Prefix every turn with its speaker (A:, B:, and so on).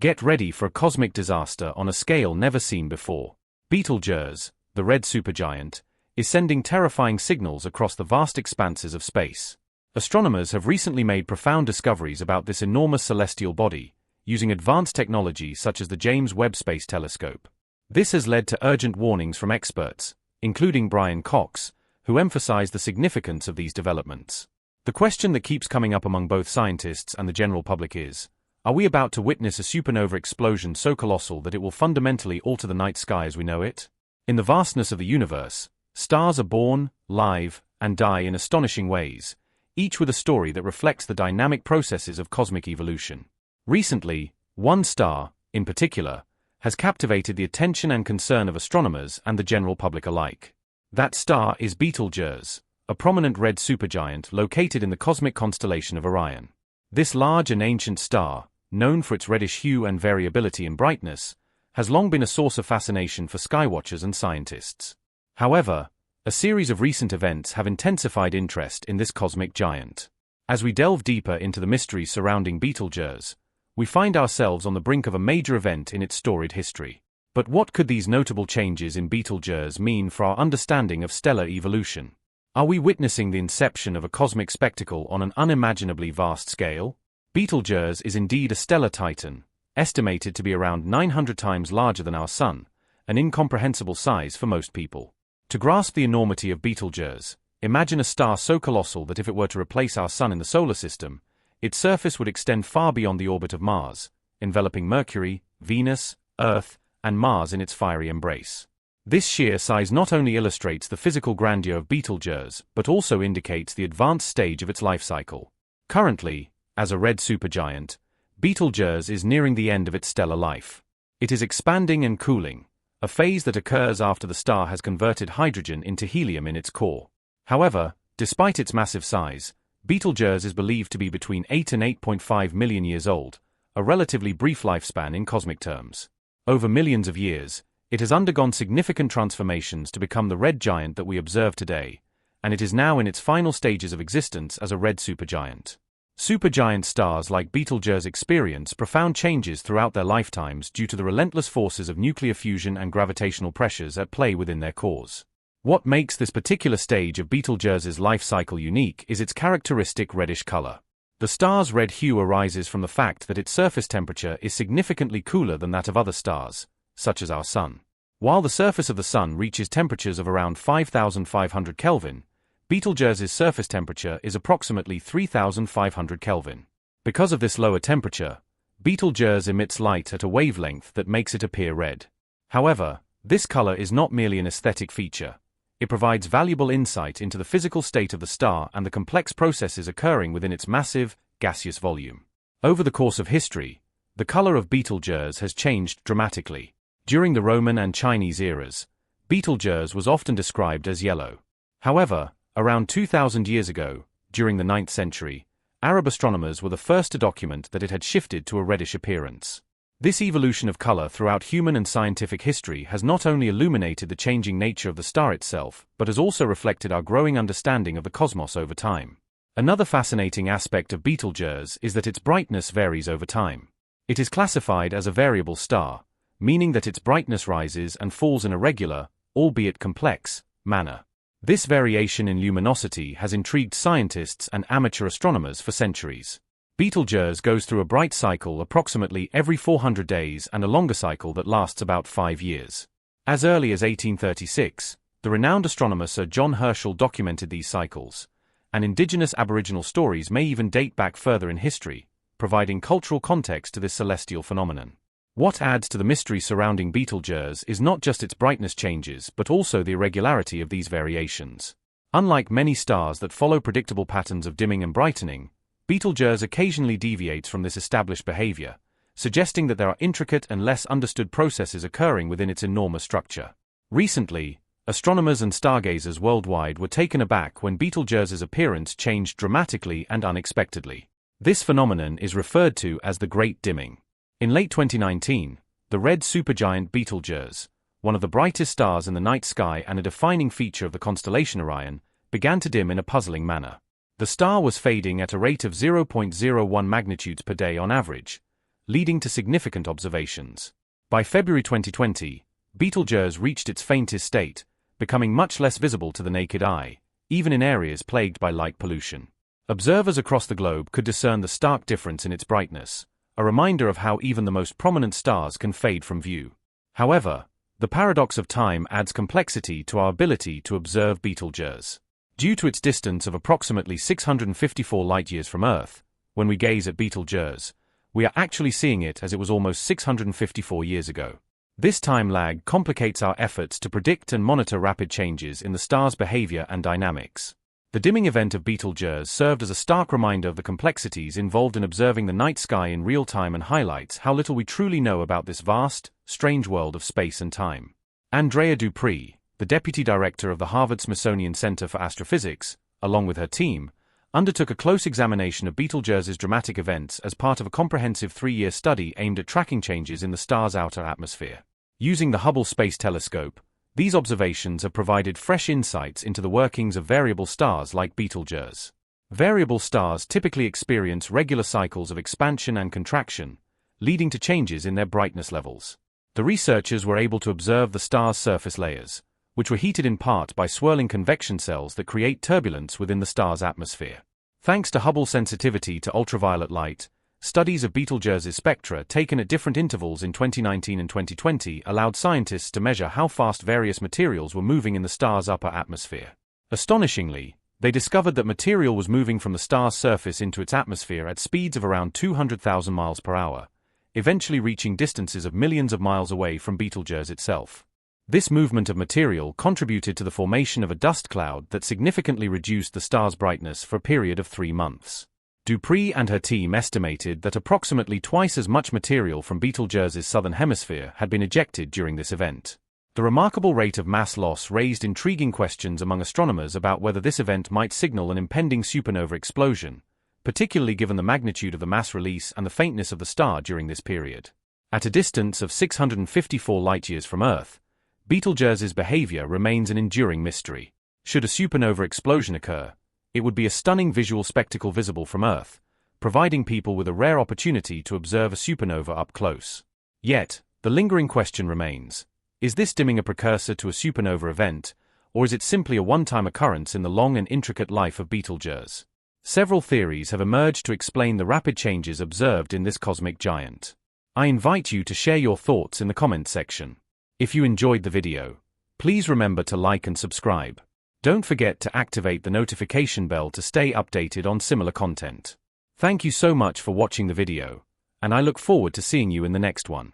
A: Get ready for a cosmic disaster on a scale never seen before. Betelgeuse, the red supergiant, is sending terrifying signals across the vast expanses of space. Astronomers have recently made profound discoveries about this enormous celestial body, using advanced technology such as the James Webb Space Telescope. This has led to urgent warnings from experts, including Brian Cox, who emphasize the significance of these developments. The question that keeps coming up among both scientists and the general public is, are we about to witness a supernova explosion so colossal that it will fundamentally alter the night sky as we know it? In the vastness of the universe, stars are born, live, and die in astonishing ways, each with a story that reflects the dynamic processes of cosmic evolution. Recently, one star, in particular, has captivated the attention and concern of astronomers and the general public alike. That star is Betelgeuse, a prominent red supergiant located in the cosmic constellation of Orion. This large and ancient star, known for its reddish hue and variability in brightness, has long been a source of fascination for skywatchers and scientists. However, a series of recent events have intensified interest in this cosmic giant. As we delve deeper into the mysteries surrounding Betelgeuse, we find ourselves on the brink of a major event in its storied history. But what could these notable changes in Betelgeuse mean for our understanding of stellar evolution? Are we witnessing the inception of a cosmic spectacle on an unimaginably vast scale? Betelgeuse is indeed a stellar titan, estimated to be around 900 times larger than our Sun, an incomprehensible size for most people. To grasp the enormity of Betelgeuse, imagine a star so colossal that if it were to replace our Sun in the solar system, its surface would extend far beyond the orbit of Mars, enveloping Mercury, Venus, Earth, and Mars in its fiery embrace. This sheer size not only illustrates the physical grandeur of Betelgeuse, but also indicates the advanced stage of its life cycle. Currently, as a red supergiant, Betelgeuse is nearing the end of its stellar life. It is expanding and cooling, a phase that occurs after the star has converted hydrogen into helium in its core. However, despite its massive size, Betelgeuse is believed to be between 8 and 8.5 million years old, a relatively brief lifespan in cosmic terms. Over millions of years, it has undergone significant transformations to become the red giant that we observe today, and it is now in its final stages of existence as a red supergiant. Supergiant stars like Betelgeuse experience profound changes throughout their lifetimes due to the relentless forces of nuclear fusion and gravitational pressures at play within their cores. What makes this particular stage of Betelgeuse's life cycle unique is its characteristic reddish color. The star's red hue arises from the fact that its surface temperature is significantly cooler than that of other stars, such as our Sun. While the surface of the Sun reaches temperatures of around 5,500 Kelvin, Betelgeuse's surface temperature is approximately 3,500 Kelvin. Because of this lower temperature, Betelgeuse emits light at a wavelength that makes it appear red. However, this color is not merely an aesthetic feature. It provides valuable insight into the physical state of the star and the complex processes occurring within its massive, gaseous volume. Over the course of history, the color of Betelgeuse has changed dramatically. During the Roman and Chinese eras, Betelgeuse was often described as yellow. However, around 2,000 years ago, during the 9th century, Arab astronomers were the first to document that it had shifted to a reddish appearance. This evolution of color throughout human and scientific history has not only illuminated the changing nature of the star itself, but has also reflected our growing understanding of the cosmos over time. Another fascinating aspect of Betelgeuse is that its brightness varies over time. It is classified as a variable star, meaning that its brightness rises and falls in a regular, albeit complex, manner. This variation in luminosity has intrigued scientists and amateur astronomers for centuries. Betelgeuse goes through a bright cycle approximately every 400 days and a longer cycle that lasts about 5 years. As early as 1836, the renowned astronomer Sir John Herschel documented these cycles, and indigenous Aboriginal stories may even date back further in history, providing cultural context to this celestial phenomenon. What adds to the mystery surrounding Betelgeuse is not just its brightness changes but also the irregularity of these variations. Unlike many stars that follow predictable patterns of dimming and brightening, Betelgeuse occasionally deviates from this established behavior, suggesting that there are intricate and less understood processes occurring within its enormous structure. Recently, astronomers and stargazers worldwide were taken aback when Betelgeuse's appearance changed dramatically and unexpectedly. This phenomenon is referred to as the Great Dimming. In late 2019, the red supergiant Betelgeuse, one of the brightest stars in the night sky and a defining feature of the constellation Orion, began to dim in a puzzling manner. The star was fading at a rate of 0.01 magnitudes per day on average, leading to significant observations. By February 2020, Betelgeuse reached its faintest state, becoming much less visible to the naked eye, even in areas plagued by light pollution. Observers across the globe could discern the stark difference in its brightness, a reminder of how even the most prominent stars can fade from view. However, the paradox of time adds complexity to our ability to observe Betelgeuse. Due to its distance of approximately 654 light-years from Earth, when we gaze at Betelgeuse, we are actually seeing it as it was almost 654 years ago. This time lag complicates our efforts to predict and monitor rapid changes in the star's behavior and dynamics. The dimming event of Betelgeuse served as a stark reminder of the complexities involved in observing the night sky in real time and highlights how little we truly know about this vast, strange world of space and time. Andrea Dupree, the deputy director of the Harvard-Smithsonian Center for Astrophysics, along with her team, undertook a close examination of Betelgeuse's dramatic events as part of a comprehensive 3-year study aimed at tracking changes in the star's outer atmosphere. Using the Hubble Space Telescope, these observations have provided fresh insights into the workings of variable stars like Betelgeuse. Variable stars typically experience regular cycles of expansion and contraction, leading to changes in their brightness levels. The researchers were able to observe the star's surface layers, which were heated in part by swirling convection cells that create turbulence within the star's atmosphere. Thanks to Hubble's sensitivity to ultraviolet light, studies of Betelgeuse's spectra taken at different intervals in 2019 and 2020 allowed scientists to measure how fast various materials were moving in the star's upper atmosphere. Astonishingly, they discovered that material was moving from the star's surface into its atmosphere at speeds of around 200,000 miles per hour, eventually reaching distances of millions of miles away from Betelgeuse itself. This movement of material contributed to the formation of a dust cloud that significantly reduced the star's brightness for a period of 3 months. Dupree and her team estimated that approximately twice as much material from Betelgeuse's southern hemisphere had been ejected during this event. The remarkable rate of mass loss raised intriguing questions among astronomers about whether this event might signal an impending supernova explosion, particularly given the magnitude of the mass release and the faintness of the star during this period. At a distance of 654 light-years from Earth, Betelgeuse's behavior remains an enduring mystery. Should a supernova explosion occur, it would be a stunning visual spectacle visible from Earth, providing people with a rare opportunity to observe a supernova up close. Yet, the lingering question remains: is this dimming a precursor to a supernova event, or is it simply a one-time occurrence in the long and intricate life of Betelgeuse? Several theories have emerged to explain the rapid changes observed in this cosmic giant. I invite you to share your thoughts in the comments section. If you enjoyed the video, please remember to like and subscribe. Don't forget to activate the notification bell to stay updated on similar content. Thank you so much for watching the video, and I look forward to seeing you in the next one.